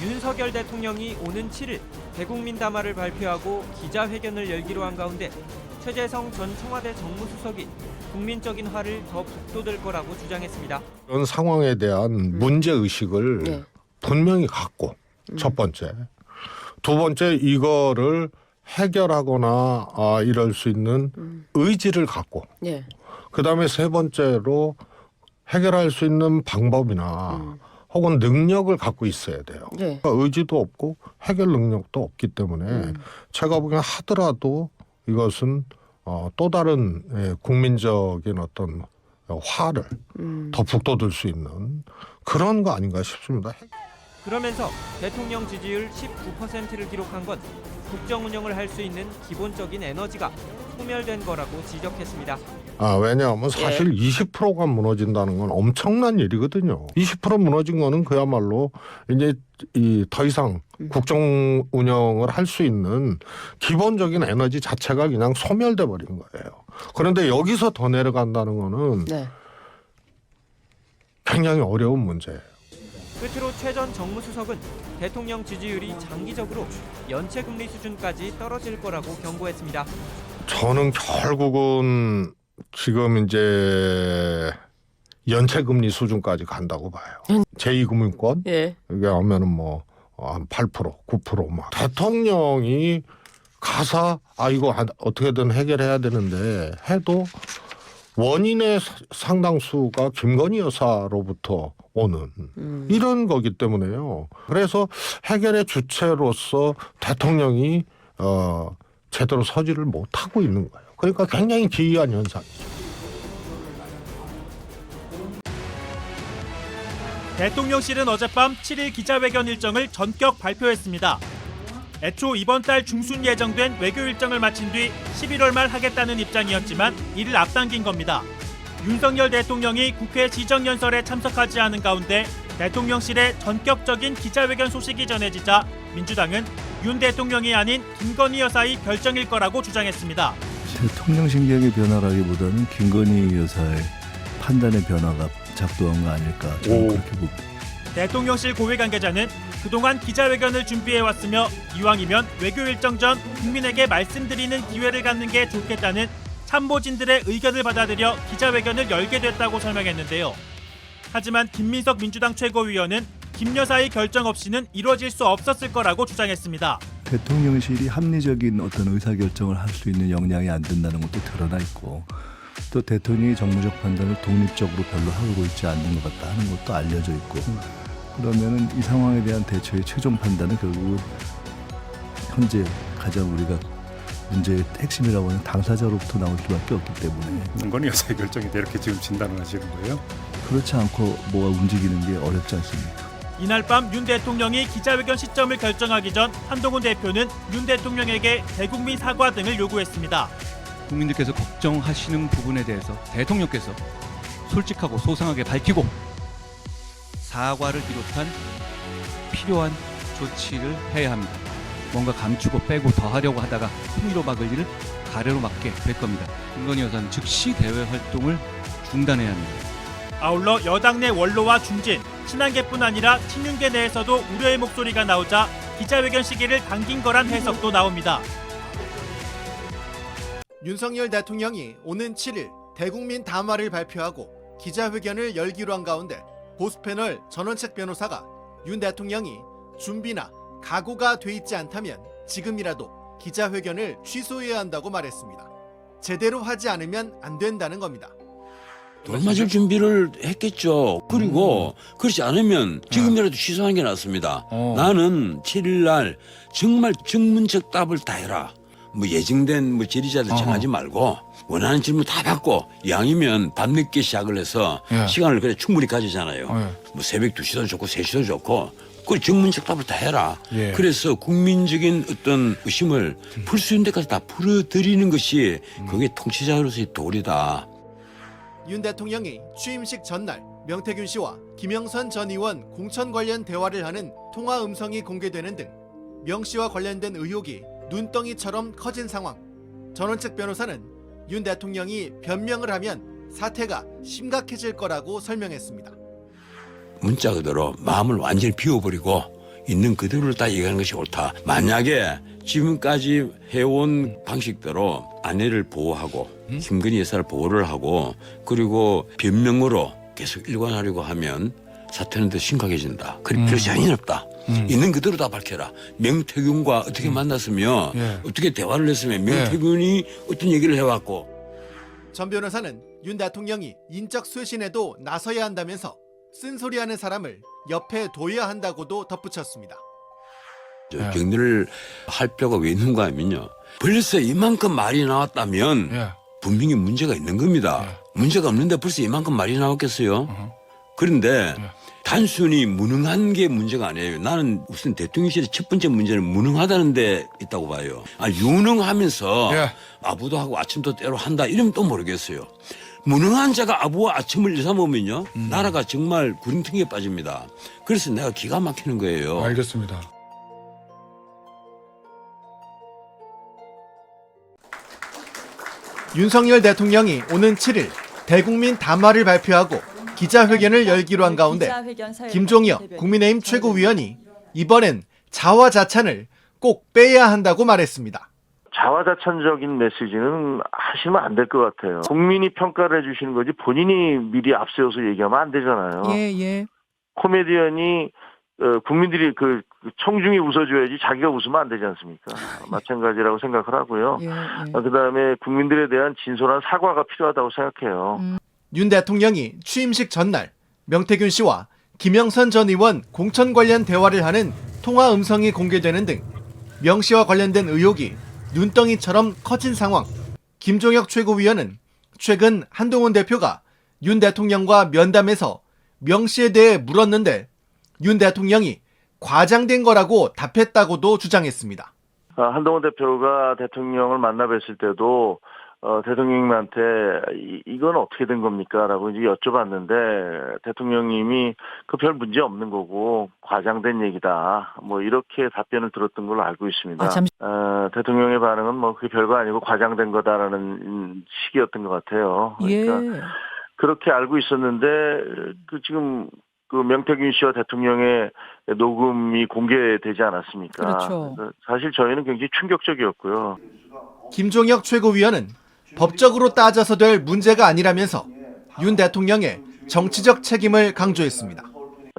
윤석열 대통령이 오는 7일 대국민 담화를 발표하고 기자회견을 열기로 한 가운데 최재성 전 청와대 정무수석이 국민적인 화를 더 북돋을 거라고 주장했습니다. 이런 상황에 대한 문제의식을 네. 분명히 갖고 첫 번째. 두 번째 이거를 해결하거나 이럴 수 있는 의지를 갖고 네. 그다음에 세 번째로 해결할 수 있는 방법이나 혹은 능력을 갖고 있어야 돼요. 네. 그러니까 의지도 없고 해결 능력도 없기 때문에 제가 보기엔 하더라도 이것은 또 다른 국민적인 어떤 화를 더 북돋을 수 있는 그런 거 아닌가 싶습니다. 그러면서 대통령 지지율 19%를 기록한 건 국정 운영을 할 수 있는 기본적인 에너지가 소멸된 거라고 지적했습니다. 왜냐하면 사실 20%가 무너진다는 건 엄청난 일이거든요. 20% 무너진 거는 그야말로 이제 더 이상 국정 운영을 할 수 있는 기본적인 에너지 자체가 그냥 소멸돼 버린 거예요. 그런데 여기서 더 내려간다는 거는 네. 굉장히 어려운 문제예요. 끝으로 최 전 정무수석은 대통령 지지율이 장기적으로 연체금리 수준까지 떨어질 거라고 경고했습니다. 저는 결국은 지금 이제 연체금리 수준까지 간다고 봐요. 제2금융권 예. 이게 하면은 뭐 한 8%, 9% 막. 대통령이 가서 이거 어떻게든 해결해야 되는데 해도 원인의 상당수가 김건희 여사로부터 오는 이런 거기 때문에요. 그래서 해결의 주체로서 대통령이 제대로 서지를 못하고 있는 거예요. 그러니까 굉장히 기이한 현상이죠. 대통령실은 어젯밤 7일 기자회견 일정을 전격 발표했습니다. 애초 이번 달 중순 예정된 외교 일정을 마친 뒤 11월 말 하겠다는 입장이었지만 이를 앞당긴 겁니다. 윤석열 대통령이 국회 지정연설에 참석하지 않은 가운데 대통령실의 전격적인 기자회견 소식이 전해지자 민주당은 윤 대통령이 아닌 김건희 여사의 결정일 거라고 주장했습니다. 대통령 심경의 변화라기보다는 김건희 여사의 판단의 변화가 작동한 거 아닐까 저는 그렇게 봅니다. 대통령실 고위 관계자는 그동안 기자회견을 준비해왔으며 이왕이면 외교 일정 전 국민에게 말씀드리는 기회를 갖는 게 좋겠다는 참모진들의 의견을 받아들여 기자회견을 열게 됐다고 설명했는데요. 하지만 김민석 민주당 최고위원은 김 여사의 결정 없이는 이루어질 수 없었을 거라고 주장했습니다. 대통령실이 합리적인 어떤 의사결정을 할 수 있는 역량이 안 된다는 것도 드러나 있고 또 대통령이 정무적 판단을 독립적으로 별로 하고 있지 않는 것 같다 하는 것도 알려져 있고 그러면은 이 상황에 대한 대처의 최종 판단은 결국은 현재 가장 우리가 문제의 핵심이라고 하는 당사자로부터 나올 수밖에 없기 때문에 김건희 여사의 결정인데 이렇게 지금 진단을 하시는 거예요? 그렇지 않고 뭐가 움직이는 게 어렵지 않습니까? 이날 밤 윤 대통령이 기자회견 시점을 결정하기 전 한동훈 대표는 윤 대통령에게 대국민 사과 등을 요구했습니다. 국민들께서 걱정하시는 부분에 대해서 대통령께서 솔직하고 소상하게 밝히고 사과를 비롯한 필요한 조치를 해야 합니다. 뭔가 감추고 빼고 더 하려고 하다가 흥미로 막을 일을 가래로 막게 될 겁니다. 김건희 여사는 즉시 대외 활동을 중단해야 합니다. 아울러 여당 내 원로와 중진, 친한계뿐 아니라 친윤계 내에서도 우려의 목소리가 나오자 기자회견 시기를 당긴 거란 해석도 나옵니다. 윤석열 대통령이 오는 7일 대국민 담화를 발표하고 기자회견을 열기로 한 가운데 보수 패널 전원책 변호사가 윤 대통령이 준비나 각오가 돼 있지 않다면 지금이라도 기자회견을 취소해야 한다고 말했습니다. 제대로 하지 않으면 안 된다는 겁니다. 돌맞을 준비를 했겠죠. 그리고 그렇지 않으면 지금이라도 취소하는 게 낫습니다. 나는 7일 날 정말 정문적 답을 다 해라. 뭐 예정된 질의자들 정하지 말고 원하는 질문 다 받고 이왕이면 밤늦게 시작을 해서 시간을 그래 충분히 가지잖아요. 뭐 새벽 2시도 좋고 3시도 좋고 그 정문적 답을 다 해라. 그래서 국민적인 어떤 의심을 풀 수 있는 데까지 다 풀어드리는 것이 그게 통치자로서의 도리다. 윤 대통령이 취임식 전날 명태균 씨와 김영선 전 의원 공천 관련 대화를 하는 통화 음성이 공개되는 등 명 씨와 관련된 의혹이 눈덩이처럼 커진 상황. 전원책 변호사는 윤 대통령이 변명을 하면 사태가 심각해질 거라고 설명했습니다. 문자 그대로 마음을 완전히 비워버리고 있는 그대로를 다 얘기하는 것이 옳다. 만약에 지금까지 해온 방식대로 아내를 보호하고 김건희 여사를 보호를 하고 그리고 변명으로 계속 일관하려고 하면 사태는 더 심각해진다. 그럴 필요 전혀 없다. 있는 그대로 다 밝혀라. 명태균과 어떻게 만났으며 어떻게 대화를 했으며 명태균이 어떤 얘기를 해왔고. 전 변호사는 윤 대통령이 인적 쇄신에도 나서야 한다면서 쓴소리하는 사람을 옆에 둬야 한다고도 덧붙였습니다. 격리를 할 필요가 왜 있는가 하면요. 벌써 이만큼 말이 나왔다면 분명히 문제가 있는 겁니다. 문제가 없는데 벌써 이만큼 말이 나왔겠어요? 그런데 단순히 무능한 게 문제가 아니에요. 나는 우선 대통령실의 첫 번째 문제는 무능하다는 데 있다고 봐요. 유능하면서 아부도 하고 아침도 때로 한다 이러면 또 모르겠어요. 무능한 자가 아부와 아침을 일삼으면요. 나라가 정말 구름텅이에 빠집니다. 그래서 내가 기가 막히는 거예요. 알겠습니다. 윤석열 대통령이 오는 7일 대국민 담화를 발표하고 기자회견을 열기로 한 가운데 김종혁 국민의힘 최고위원이 이번엔 자화자찬을 꼭 빼야 한다고 말했습니다. 자화자찬적인 메시지는 하시면 안 될 것 같아요. 국민이 평가를 해주시는 거지 본인이 미리 앞세워서 얘기하면 안 되잖아요. 코미디언이 국민들이 그 청중이 웃어줘야지 자기가 웃으면 안 되지 않습니까? 마찬가지라고 생각을 하고요. 그다음에 국민들에 대한 진솔한 사과가 필요하다고 생각해요. 윤 대통령이 취임식 전날 명태균 씨와 김영선 전 의원 공천 관련 대화를 하는 통화 음성이 공개되는 등 명 씨와 관련된 의혹이 눈덩이처럼 커진 상황. 김종혁 최고위원은 최근 한동훈 대표가 윤 대통령과 면담에서 명 씨에 대해 물었는데 윤 대통령이 과장된 거라고 답했다고도 주장했습니다. 한동훈 대표가 대통령을 만나 뵀을 때도 대통령님한테 이건 어떻게 된 겁니까? 라고 이제 여쭤봤는데 대통령님이 그 별 문제 없는 거고 과장된 얘기다. 뭐 이렇게 답변을 들었던 걸로 알고 있습니다. 대통령의 반응은 뭐 그게 별거 아니고 과장된 거다라는 식이었던 것 같아요. 그러니까 그렇게 알고 있었는데 지금 명태균 씨와 대통령의 녹음이 공개되지 않았습니까? 그렇죠. 사실 저희는 굉장히 충격적이었고요. 김종혁 최고위원은 법적으로 따져서 될 문제가 아니라면서 윤 대통령의 정치적 책임을 강조했습니다.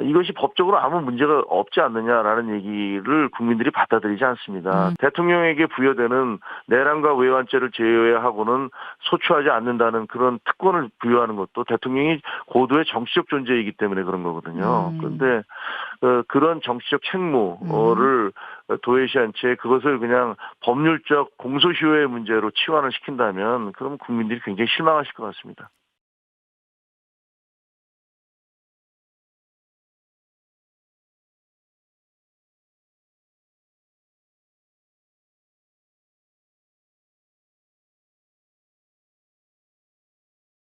이것이 법적으로 아무 문제가 없지 않느냐라는 얘기를 국민들이 받아들이지 않습니다. 대통령에게 부여되는 내란과 외환죄를 제외하고는 소추하지 않는다는 그런 특권을 부여하는 것도 대통령이 고도의 정치적 존재이기 때문에 그런 거거든요. 그런데 그런 정치적 책무를 도외시한 채 그것을 그냥 법률적 공소시효의 문제로 치환을 시킨다면 그럼 국민들이 굉장히 실망하실 것 같습니다.